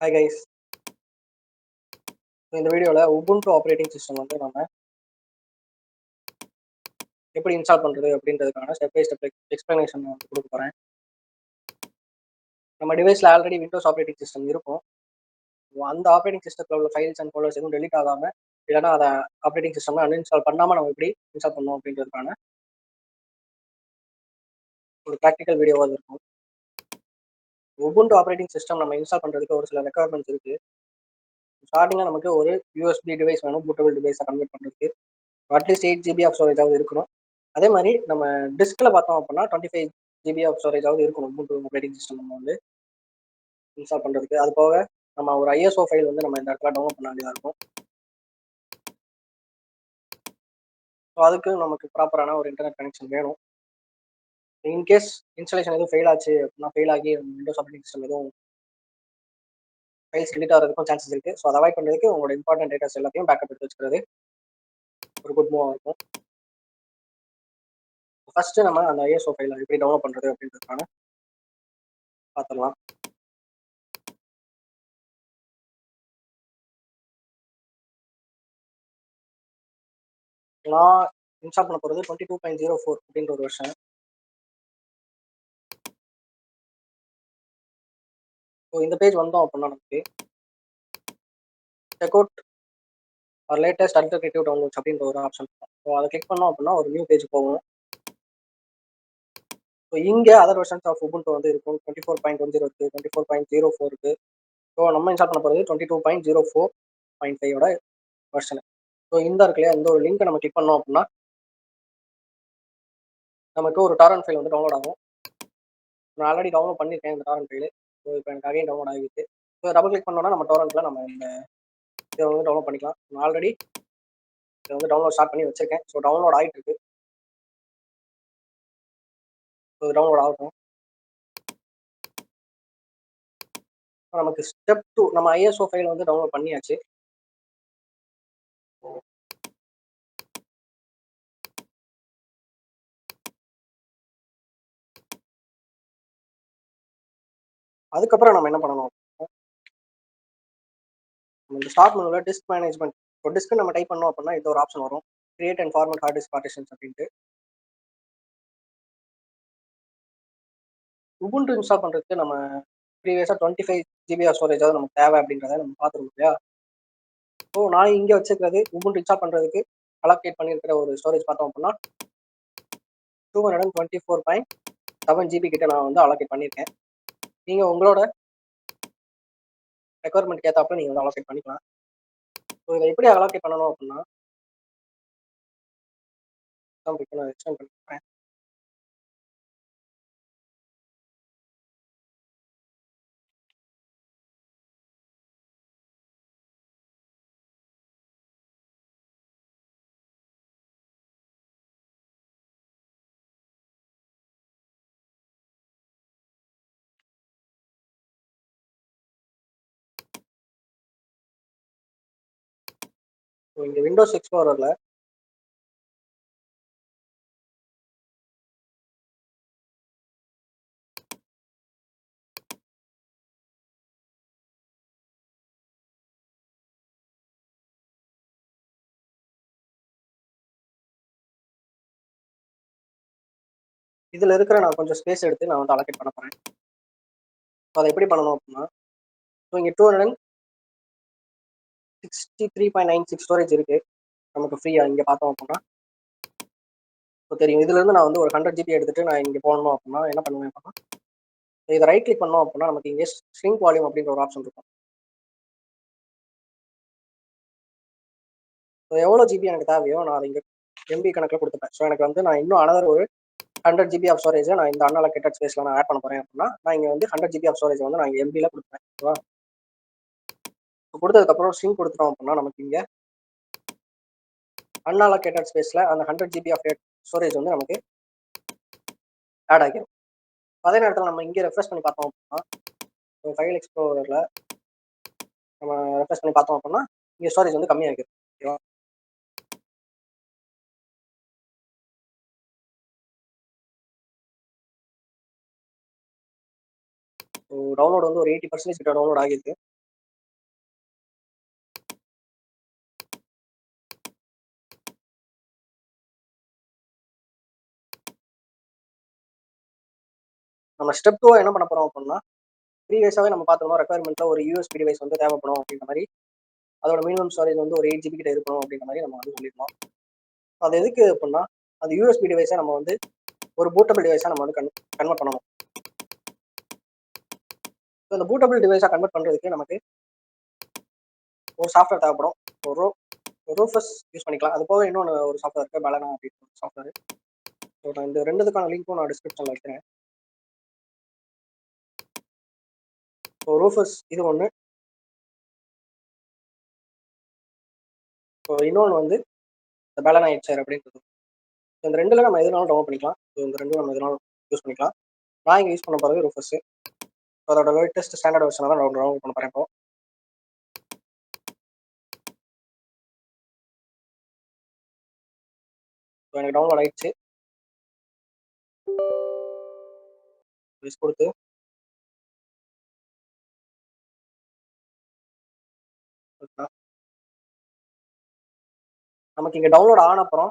Hi guys. இந்த வீடியோல Ubuntu operating system வந்து நம்ம எப்படி இன்ஸ்டால் பண்றது அப்படின்றதுக்கான ஸ்டெப் பை ஸ்டெப் எக்ஸ்பிளனேஷன் வந்து கொடுக்க போறேன். நம்ம டிவைஸ்ல ஆல்ரெடி விண்டோஸ் ஆப்பரேட்டிங் சிஸ்டம் இருக்கும். அந்த ஆப்பரேட்டிங் சிஸ்டத்தில் உள்ள ஃபைல்ஸ் அண்ட் ஃபோல்டர்ஸ் எதுவும் டெலிட் ஆகாம இல்லைன்னா அதை ஆப்பரேட்டிங் சிஸ்டம் அன்இன்ஸ்டால் பண்ணாம நம்ம எப்படி இன்ஸ்டால் பண்ணணும் அப்படின்றதுக்கான ஒரு ப்ராக்டிக்கல் வீடியோவாக இருக்கும். உபுண்டு ஆப்பரேட்டிங் சிஸ்டம் நம்ம இன்ஸ்டால் பண்றதுக்கு ஒரு சில ரெக்குவயர்மெண்ட்ஸ் இருக்கு. ஸ்டார்டிங்ல நமக்கு ஒரு யூஎஸ்பி டிவைஸ் வேணும், பூட்டபிள் டிவைஸை கன்வெர்ட் பண்ணுறதுக்கு. அட்லீஸ்ட் 8 GB ஆஃப் ஸ்டோரேஜாவது இருக்கணும். அதே மாதிரி நம்ம டிஸ்கில் பார்த்தோம் அப்படின்னா 25 GB ஆஃப் ஸ்டோரேஜாவது இருக்கணும் உபுண்டு ஆப்பரேட்டிங் சிஸ்டம் நம்ம வந்து இன்ஸ்டால் பண்ணுறதுக்கு. அது போக நம்ம ஒரு ஐஎஸ்ஓ ஃபைல் வந்து நம்ம இந்த இடத்துல டவுன்லோட் பண்ண வேண்டியதாக இருக்கும். ஸோ அதுக்கு நமக்கு ப்ராப்பரான ஒரு இன்டர்நெட் கனெக்ஷன் வேணும். இன்கேஸ் இன்ஸ்டாலேஷன் எதுவும் ஃபெயில் ஆச்சு அப்படின்னா, ஃபெயில் ஆகி விண்டோஸ் ஆப்பரேட்டிங் சிஸ்டம் எதுவும் ஃபைல்ஸ் டெலிட் ஆகிறதுக்கும் சான்சஸ் இருக்குது. ஸோ அதை அவாய்ட் பண்ணுறதுக்கு உங்களோட இம்பார்ட்டன்ட் டேட்டாஸ் எல்லாத்தையும் பேக்கப் எடுத்து வச்சுக்கிறது ஒரு குட் மூவாக இருக்கும். ஃபர்ஸ்ட் நம்ம அந்த ஐஎஸ்ஓ ஃபைலை எப்படி டவுன்லோட் பண்ணுறது அப்படின்றதுக்கான பார்த்துடலாம். நான் இன்ஸ்டால் பண்ண போகிறது 22.04 அப்படின்ற ஒரு வெர்ஷன். ஸோ இந்த பேஜ் வந்தோம் அப்படின்னா நமக்கு check out or latest alternative downloads அப்படின்ற ஒரு ஆப்ஷன் இருக்கும். ஸோ அதை கிளிக் பண்ணோம் அப்படின்னா ஒரு நியூ பேஜ் போகும். ஸோ இங்கே அதர் வெர்ஷன்ஸ் ஆஃப் உபுண்டு வந்து இருக்கும். 24.10 இருக்குது, 24.04 இருக்குது. ஸோ நம்ம இன்ஸ்டால் பண்ண போகிறது 22.04.5 வெர்ஷன். ஸோ இந்த இருக்கு இல்லையா, இந்த ஒரு லிங்க் நம்ம கிளிக் பண்ணோம் அப்படின்னா நமக்கு ஒரு டாரண்ட் ஃபைல் வந்து டவுன்லோட் ஆகும். நான் ஆல்ரெடி டவுன்லோட் பண்ணியிருக்கேன் இந்த டாரண்ட் ஃபைல். ஸோ இப்போ எனக்கு அகைன் டவுன்லோட் ஆகிருக்கு. ஸோ டபுள் கிளிக் பண்ணோம்னா நம்ம டாரண்ட்டில் நம்ம இந்த இதை வந்து டவுன்லோட் பண்ணிக்கலாம். நான் ஆல்ரெடி இதை வந்து டவுன்லோட் ஸ்டார்ட் பண்ணி வச்சிருக்கேன். ஸோ டவுன்லோட் ஆகிட்டு இருக்கு. ஸோ டவுன்லோட் ஆகட்டும். நமக்கு ஸ்டெப் 2 நம்ம ஐஎஸ்ஓ ஃபைல் வந்து டவுன்லோட் பண்ணியாச்சு. அதுக்கப்புறம் நம்ம என்ன பண்ணணும், இந்த ஸ்டார்ட் மெனுவில் டிஸ்க் மேனேஜ்மெண்ட் ஒரு டிஸ்க் நம்ம டைப் பண்ணோம் அப்படின்னா இந்த ஒரு ஆப்ஷன் வரும், create and format hard disk partitions அப்படின்ட்டு. உபுண்டு இன்ஸ்டால் பண்ணுறதுக்கு நம்ம ப்ரீவியஸாக 25 GB ஆஃப் ஸ்டோரேஜாவது நமக்கு தேவை அப்படின்றத நம்ம பார்த்துருக்கோம் இல்லையா. ஸோ நான் இங்கே வச்சுருக்கிறது உபுண்டு இன்ஸ்டால் பண்ணுறதுக்கு அலோகேட் பண்ணியிருக்கிற ஒரு ஸ்டோரேஜ் பார்த்தோம் அப்படின்னா 224.7 GB கிட்ட நான் வந்து அலோகேட் பண்ணியிருக்கேன். நீங்கள் உங்களோட ரெக்குவயர்மெண்ட் ஏற்றாப்புல நீங்கள் வந்து அலோகேட் பண்ணிக்கலாம். ஸோ இதை எப்படி அலோகேட் பண்ணணும் அப்படின்னா இப்போ நான் எக்ஸ்டெண்ட் பண்ணிக்கிறேன். ஸோ இங்கே விண்டோஸ் எக்ஸ்ப்ளோரரில் இதில் இருக்கிற நான் கொஞ்சம் ஸ்பேஸ் எடுத்து நான் வந்து அலோகேட் பண்ண போகிறேன். ஸோ அதை எப்படி பண்ணணும் அப்படின்னா, ஸோ இங்கே 263.96 ஸ்டோரேஜ் இருக்குது நமக்கு ஃப்ரீயாக. இங்கே பார்த்தோம் அப்படின்னா ஸோ தெரியும், இதுலேருந்து நான் வந்து ஒரு 100 GB எடுத்துகிட்டு நான் இங்கே போடணும் அப்படின்னா என்ன பண்ணுவேன் அப்படின்னா, இதை ரைட் கிளிக் பண்ணோம் அப்படின்னா நமக்கு இங்கே ஸ்ட்ரிங் வால்யூம் அப்படின்ற ஒரு ஆப்ஷன் இருக்கும். ஸோ எவ்வளோ ஜிபி எனக்கு தேவையோ நான் அதை இங்கே எம்பி கணக்கில் கொடுத்துப்பேன். ஸோ எனக்கு வந்து நான் இன்னும் அனதர் ஒரு 100 GB ஆஃப் ஸ்டோரேஜை நான் இந்த அன்அலோகேட்டட் ஸ்பேஸில் நான் ஆட் பண்ண போகிறேன் அப்படின்னா நான் இங்கே வந்து 100 GB ஆஃப் ஸ்டோரேஜ் வந்து நான் இங்கே எம்பியில் கொடுப்பேன். ஓகேவா. ஸோ கொடுத்ததுக்கப்புறம் ஸ்ட்ரிங் கொடுத்துட்டோம் அப்படின்னா நமக்கு இங்கே அன்அலோகேட்டட் ஸ்பேஸில் அந்த 100 GB ஆஃப் ஸ்டோரேஜ் வந்து நமக்கு ஆட் ஆகிடும். அதே நேரத்தில் நம்ம இங்கே ரெஃப்ரெஷ் பண்ணி பார்த்தோம் அப்படின்னா ஃபைல் எக்ஸ்ப்ளோரரில் நம்ம ரெஃப்ரெஷ் பண்ணி பார்த்தோம் அப்படின்னா இங்கே ஸ்டோரேஜ் வந்து கம்மியாகிடும். ஓகேவா. ஸோ டவுன்லோட் வந்து ஒரு 80% கிட்ட டவுன்லோட் ஆகிருக்கு. நம்ம ஸ்டெப் 2 என்ன பண்ண போறோம் அப்படின்னா, ப்ரீவியஸாவே நம்ம பார்த்தோம்னா ரெக்யர்மெண்ட்ல ஒரு யூஎஸ்பி டிவைஸ் வந்து தேவைப்படும் அப்படின்ற மாதிரி, அதோட மினிமம் ஸ்டோரேஜ் வந்து ஒரு 8 ஜிபி கிட்ட இருக்கணும் அப்படின்ற மாதிரி நம்ம வந்து சொல்லியிருந்தோம். அது எதுக்கு அப்படின்னா, அந்த யூஎஸ்பி டிவைஸை நம்ம வந்து ஒரு பூட்டபிள் டிவைஸா நம்ம வந்து கன்வெர்ட் பண்ணணும். இந்த பூட்டபிள் டிவைஸா கன்வெர்ட் பண்றதுக்கு நமக்கு ஒரு சாஃப்ட்வேர் தேவைப்படும். ஒரு ரூஃபஸ் யூஸ் பண்ணிக்கலாம். அது போக இன்னொன்று ஒரு சாஃப்ட்வேர் இருக்கு, பலனா அப்படின்னு ஒரு சாஃப்ட்வேர். ஸோ நான் இந்த ரெண்டுத்துக்கான லிங்க்கும் நான் டிஸ்கிரிப்ஷனில் வைக்கிறேன். ஸோ ரூஃபஸ் இது ஒன்று. ஸோ இன்னொன்று வந்து இந்த பலனா ஹெச்ஆர் அப்படின்றது. இந்த ரெண்டில் நம்ம எதுனாலும் டவுன்லோட் பண்ணிக்கலாம். ஸோ இந்த ரெண்டும் நம்ம எதுனாலும் யூஸ் பண்ணிக்கலாம். நான் இங்கே யூஸ் பண்ண போகிறது ரூஃபஸ். அதோட லேட்டஸ்ட் ஸ்டாண்டர்ட் வெர்ஷனை தான் டவுன்லோட் பண்ண போகிறேன் இப்போ. ஸோ எனக்கு டவுன்லோட் ஆயிடுச்சு. ப்ளீஸ் கொடுத்து நமக்கு இங்கே டவுன்லோட் ஆன அப்புறம்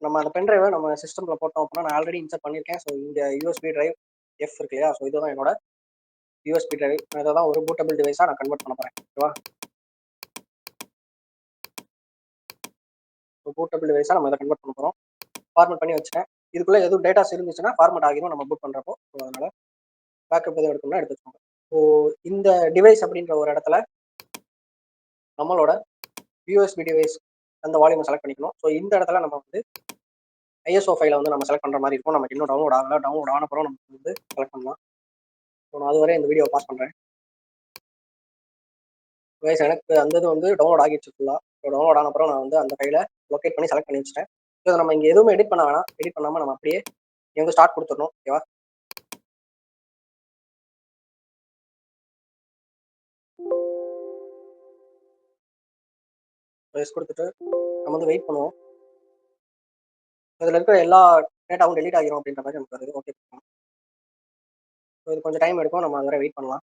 நம்ம அந்த பென் டிரைவை நம்ம சிஸ்டமில் போட்டோம் அப்படின்னா, நான் ஆல்ரெடி இன்சர்ட் பண்ணியிருக்கேன். ஸோ இங்கே யூஎஸ்பி டிரைவ் எஃப் இருக்கு இல்லையா? ஸோ இதுதான் என்னோட யூஎஸ்பி டிரைவ். நான் இதை தான் ஒரு பூட்டபிள் டிவைஸாக நான் கன்வெர்ட் பண்ண போகிறேன். ஓகேவா? ஸோ பூட்டபிள் டிவைஸாக நம்ம இதை கன்வெர்ட் பண்ண போகிறோம். ஃபார்மேட் பண்ணி வச்சுட்டேன். இதுக்குள்ளே எதுவும் டேட்டாஸ் இருந்துச்சுன்னா ஃபார்மேட் ஆகிடும் நம்ம பூட் பண்ணுறப்போ. ஸோ அதனால் பேக்கப் எதுவும் எடுக்கணும்னா எடுத்து வச்சுக்கோங்க. ஸோ இந்த டிவைஸ் அப்படின்ற ஒரு இடத்துல நம்மளோட யூஎஸ்பி டிவைஸ் அந்த வால்யூமை செலக்ட் பண்ணிக்கணும். ஸோ இந்த இடத்துல நம்ம வந்து ஐஎஸ்ஓ ஃபைலை வந்து நம்ம செலக்ட் பண்ணுற மாதிரி இருக்கும். நமக்கு இன்னும் டவுன்லோட் ஆகலை. டவுன்லோட் ஆன அப்புறம் நம்ம வந்து செலக்ட் பண்ணலாம். ஸோ நான் அதுவரை இந்த வீடியோ பாஸ் பண்ணுறேன். வைஸ் எனக்கு அந்த இது வந்து டவுன்லோட் ஆகிடுச்சு ஃபுல்லாக. ஸோ டவுன்லோட் ஆன அப்புறம் நான் வந்து அந்த ஃபைலை லொக்கேட் பண்ணி செலக்ட் பண்ணி வச்சுட்டேன். ஸோ நம்ம இங்கே எதுவுமே எடிட் பண்ண வேணாம். எடிட் பண்ணாமல் நம்ம அப்படியே இங்கே வந்து ஸ்டார்ட் கொடுத்துடணும். ஓகேவா? வைஸ் கொடுத்துட்டு நம்ம வந்து வெயிட் பண்ணுவோம். இதில் இருக்கிற எல்லா டேட்டாவும் டெலீட் ஆகிரும் அப்படின்ற மாதிரி நமக்கு வருது. ஓகே. ஸோ இது கொஞ்சம் டைம் எடுக்கும். நம்ம அது வரை வெயிட் பண்ணலாம்.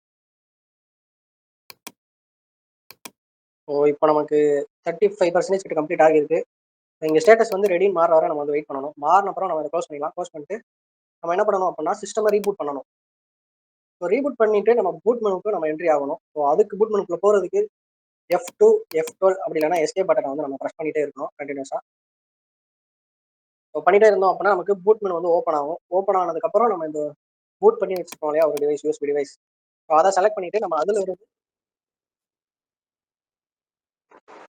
ஸோ இப்போ நமக்கு 35% கிட்ட கம்ப்ளீட் ஆகிருக்கு. இங்கே ஸ்டேட்டஸ் வந்து ரெடின்னு மாற வரை நம்ம வந்து வெயிட் பண்ணணும். மாறின அப்புறம் நம்ம அதை க்ளோஸ் பண்ணிக்கலாம். க்ளோஸ் பண்ணிட்டு நம்ம என்ன பண்ணணும் அப்படின்னா, சிஸ்டமை ரீபூட் பண்ணணும். ஸோ ரீபூட் பண்ணிட்டு நம்ம பூட் மெனுக்கு நம்ம என்ட்ரி ஆகணும். ஸோ அதுக்கு பூட் மெனுக்குள்ள போகிறதுக்கு F2, F12 அப்படி இல்லைன்னா எஸ்கேப் பட்டனை வந்து நம்ம ப்ரெஸ் பண்ணிட்டே இருக்கணும் கண்டினியூஸாக. ஸோ பண்ணிட்டே இருந்தோம் அப்படின்னா நமக்கு பூட் மெனு வந்து ஓப்பன் ஆகும். ஓப்பன் ஆனதுக்கப்புறம் நம்ம இந்த பூட் பண்ணி வச்சுருக்கோம் இல்லையா ஒரு டிவைஸ், யூஎஸ்பி டிவைஸ். ஸோ அதை செலக்ட் பண்ணிட்டு நம்ம அதில் இருந்து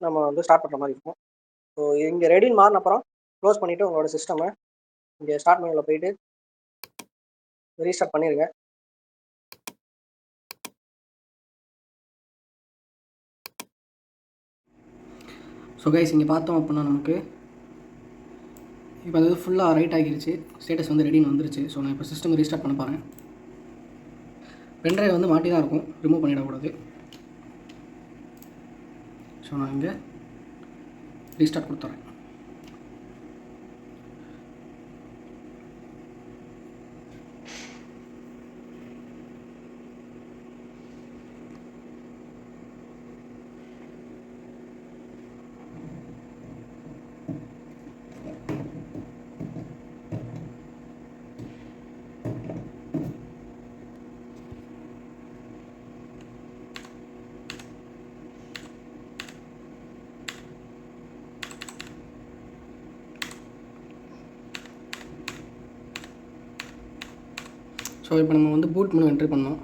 நம்ம வந்து ஸ்டார்ட் பண்ணுற மாதிரி இருக்கும். ஸோ இங்கே ரெடின்னு மாறின அப்புறம் க்ளோஸ் பண்ணிவிட்டு உங்களோட சிஸ்டமை இங்கே ஸ்டார்ட் மெனுவில் போயிட்டு ரீஸ்டார்ட் பண்ணிடுங்க. ஸோ கைஸ் இங்கே பார்த்தோம் அப்படின்னா நமக்கு இப்போ அது ஃபுல்லாக ரைட் ஆகிருச்சு. ஸ்டேட்டஸ் வந்து ரெடின்னு வந்துருச்சு. ஸோ நான் இப்போ சிஸ்டம் ரீஸ்டார்ட் பண்ண போகிறேன். பென்ட்ரைவ் வந்து மாட்டி தான் இருக்கும், ரிமூவ் பண்ணிடக்கூடாது. ஸோ நான் இங்கே ரீஸ்டார்ட் கொடுத்துட்றேன். ஸோ இப்போ நம்ம வந்து பூட் மெனு என்ட்ரி பண்ணோம்.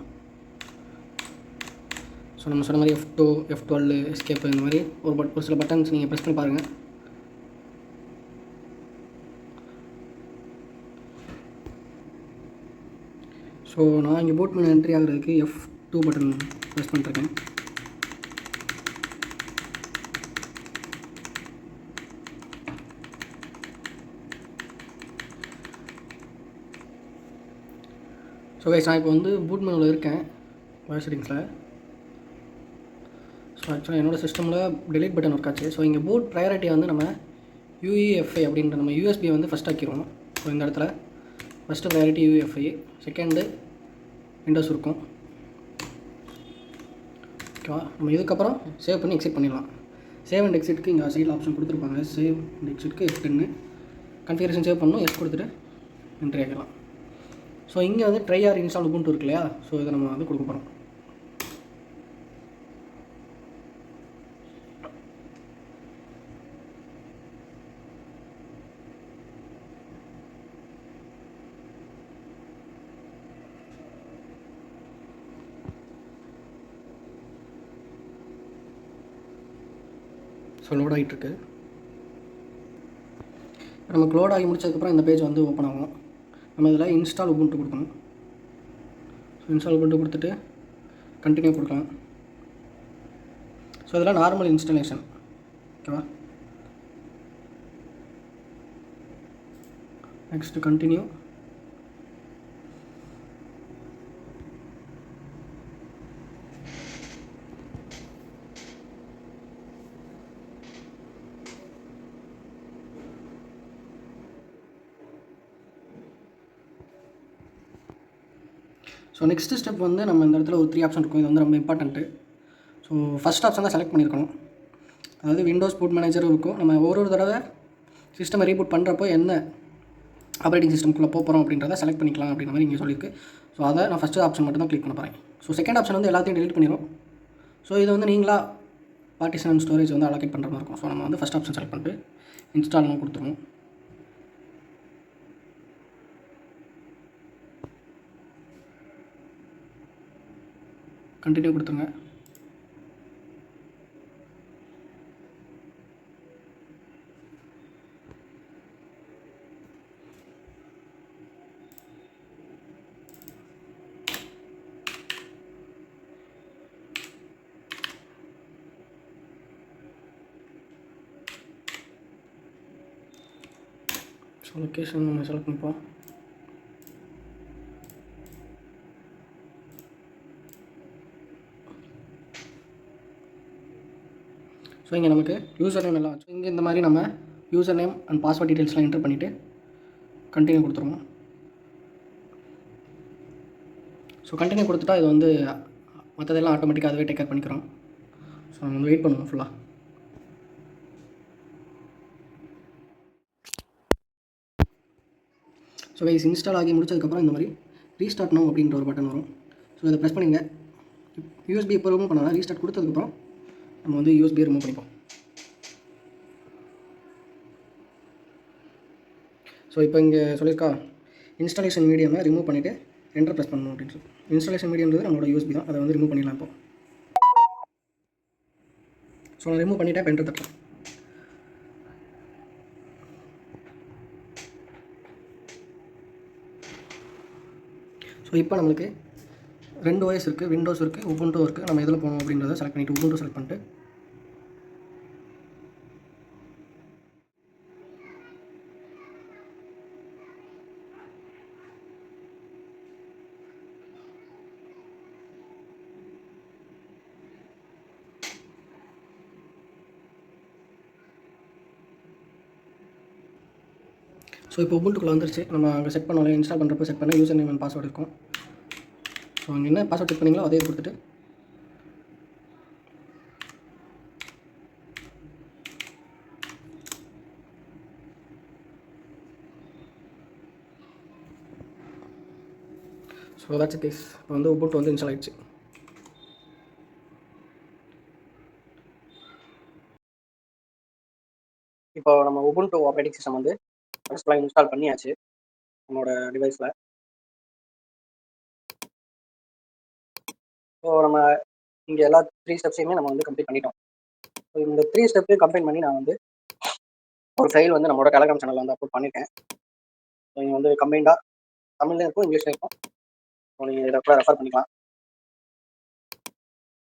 ஸோ நம்ம சொன்ன மாதிரி F2, F12 எஸ்கேப் இந்த மாதிரி ஒரு சில பட்டன்ஸ் நீங்கள் ப்ரெஸ் பண்ணி பாருங்கள். ஸோ நான் இங்கே பூட் மெனு என்ட்ரி ஆகிறதுக்கு F2 பட்டன் ப்ரெஸ் பண்ணிருக்கேன். ஸோ கைஸ் நான் இப்போ வந்து பூட் மெனுவில் இருக்கேன் வாய்ஸ் செட்டிங்ஸில். ஸோ ஆக்சுவலாக என்னோடய சிஸ்டமில் டெலிட் பட்டன் ஒர்க் ஆச்சு. ஸோ இங்கே பூட் ப்ரையாரிட்டி வந்து நம்ம UEFI அப்படின்ற நம்ம யூஎஸ்பியை வந்து ஃபஸ்ட் ஆக்கிடுவோம். ஸோ இந்த இடத்துல first priority UEFI, second Windows இருக்கும். ஓகேவா? நம்ம இதுக்கப்புறம் சேவ் பண்ணி எக்ஸிட் பண்ணிடலாம். சேவ் அண்ட் எக்ஸிட்க்கு இங்கே சைடில் ஆப்ஷன் கொடுத்துருப்பாங்க. சேவ் அண்ட் எக்ஸிட்க்கு F10 கன்ஃபிகரேஷன் சேவ் பண்ணணும். எஸ் கொடுத்துட்டு என்ட்ரி ஆகிடலாம். ஸோ இங்கே வந்து ட்ரை ஆர் இன்ஸ்டால் உபுண்டு இருக்கு இல்லையா, ஸோ இதை நம்ம வந்து கொடுக்க போகிறோம். ஸோ லோட் ஆகிட்டுருக்கு. நமக்கு லோட் ஆகி முடிச்சதுக்கப்புறம் இந்த பேஜ் வந்து ஓப்பன் ஆகும். நம்ம இதில் இன்ஸ்டால் உபுண்டு கொடுக்கணும். ஸோ இன்ஸ்டால் உபுண்டு கொடுத்துட்டு கண்டினியூ கொடுக்கலாம். ஸோ இதெல்லாம் நார்மல் இன்ஸ்டாலேஷன், ஓகேவா. Next continue. So next step வந்து நம்ம இந்த இடத்துல ஒரு 3 ஆப்ஷன் இருக்கும். இது வந்து ரொம்ப இம்பார்ட்டண்ட்டு. ஸோ ஃபஸ்ட் ஆப்ஷன் தான் செலக்ட் பண்ணியிருக்கணும். அதாவது விண்டோஸ் பூட் மேனேஜரும் இருக்கும். நம்ம ஒரு தடவை சிஸ்டமை ரீபூட் பண்ணுறப்போ என்ன ஆப்ரேட்டிங் சிஸ்டம்குள்ளே போகிறோம் அப்படின்றத செலக்ட் பண்ணிக்கலாம் அப்படின்ற மாதிரி இங்கே சொல்லியிருக்கு. ஸோ அதை நான் ஃபஸ்ட்டு ஆப்ஷன் மட்டும் தான் கிளிக் பண்ண போகிறேன். ஸோ செகண்ட் ஆப்ஷன் வந்து எல்லாத்தையும் டெலிட் பண்ணிடும். ஸோ இது வந்து நீங்களா பார்ட்டிஷன் அண்ட் ஸ்டோரேஜ் வந்து அலோகேட் பண்ணுற மாதிரி இருக்கும். ஸோ நம்ம வந்து ஃபஸ்ட் ஆப்ஷன் செலக்ட் பண்ணிட்டு இன்ஸ்டால்னு கொடுத்துருவோம். கண்டினியூ கொடுத்துருங்க. ஸோ லொக்கேஷன் நம்ம செலக்ட் பண்ணிப்போம். ஸோ இங்கே நமக்கு யூசர் நேம் எல்லாம் இங்கே இந்த மாதிரி நம்ம யூசர் நேம் அண்ட் பாஸ்வேர்ட் டீட்டெயில்ஸ்லாம் என்டர் பண்ணிவிட்டு கண்டினியூ கொடுத்துருவோம். ஸோ கண்டினியூ கொடுத்துட்டா இது வந்து மற்றதெல்லாம் ஆட்டோமேட்டிக்காக அதுவே டேக் கேர் பண்ணிக்கிறோம். ஸோ நம்ம வந்து வெயிட் பண்ணுவோம் ஃபுல்லாக. ஸோ கைஸ் இன்ஸ்டால் ஆகி முடிச்சதுக்கப்புறம் இந்த மாதிரி ரீஸ்டார்ட் நோ அப்படின்ற ஒரு பட்டன் வரும். ஸோ இதை ப்ரெஸ் பண்ணிங்க. யூஎஸ்பி இப்போ ரிமூவ் பண்ணலாம். ரீஸ்டார்ட் கொடுத்ததுக்கப்புறம் நம்ம வந்து யூஎஸ்பியை ரிமூவ் பண்ணிப்போம். ஸோ இப்போ இங்கே சொல்லியிருக்கா இன்ஸ்டாலேஷன் மீடியமை ரிமூவ் பண்ணிவிட்டு என்டர் ப்ரெஸ் பண்ணணும் அப்படின்னு சொல்லி. இன்ஸ்டாலேஷன் மீடியம்ன்றது நம்மளோட யூஎஸ்பி தான், அதை வந்து ரிமூவ் பண்ணிடலாம் இப்போ. ஸோ நான் ரிமூவ் பண்ணிவிட்டேன். இப்போ என்டர் தட்டுறேன். ஸோ இப்போ நம்மளுக்கு 2 OS இருக்குது, விண்டோஸ் இருக்குது, உபுண்டு இருக்குது. நம்ம எதில் போகணும் அப்படின்றத செலக்ட் பண்ணிவிட்டு உபுண்டு செலக்ட் பண்ணிட்டு ஸோ இப்போ உபுண்டுக்குள்ளே வந்துருச்சு. நம்ம அங்கே செட் பண்ணோம், இன்ஸ்டால் பண்ணுறப்போ செட் பண்ண யூசர் நேம் அண்ட் பாஸ்வேர்டு இருக்கும். ஸோ அங்கே என்ன பாஸ்வேர்ட் செட் பண்ணிங்களோ அதே கொடுத்துட்டு ஸோ தட்ஸ் இட் கைஸ். இப்போ வந்து உபுண்டு வந்து இன்ஸ்டால் ஆகிடுச்சு. இப்போ நம்ம உபுண்டு ஆப்ரேட்டிங் சிஸ்டம் வந்து ஃபஸ்ட்லாம் இன்ஸ்டால் பண்ணியாச்சு நம்மளோட டிவைஸில். ஸோ நம்ம இங்கே எல்லா 3 ஸ்டெப்ஸையுமே நம்ம வந்து கம்ப்ளீட் பண்ணிட்டோம். ஸோ இந்த 3 ஸ்டெப்பையும் கம்ப்ளீட் பண்ணி நான் வந்து ஒரு ஃபைல் வந்து நம்மளோட டெலகிராம் சேனலில் வந்து அப்லோட் பண்ணியிருக்கேன். ஸோ இங்கே வந்து கம்பைண்டாக தமிழ்லையும் இருக்கும், இங்கிலீஷ்லையும் இருக்கும். ஸோ நீங்கள் இதை கூட ரெஃபர் பண்ணிக்கலாம்.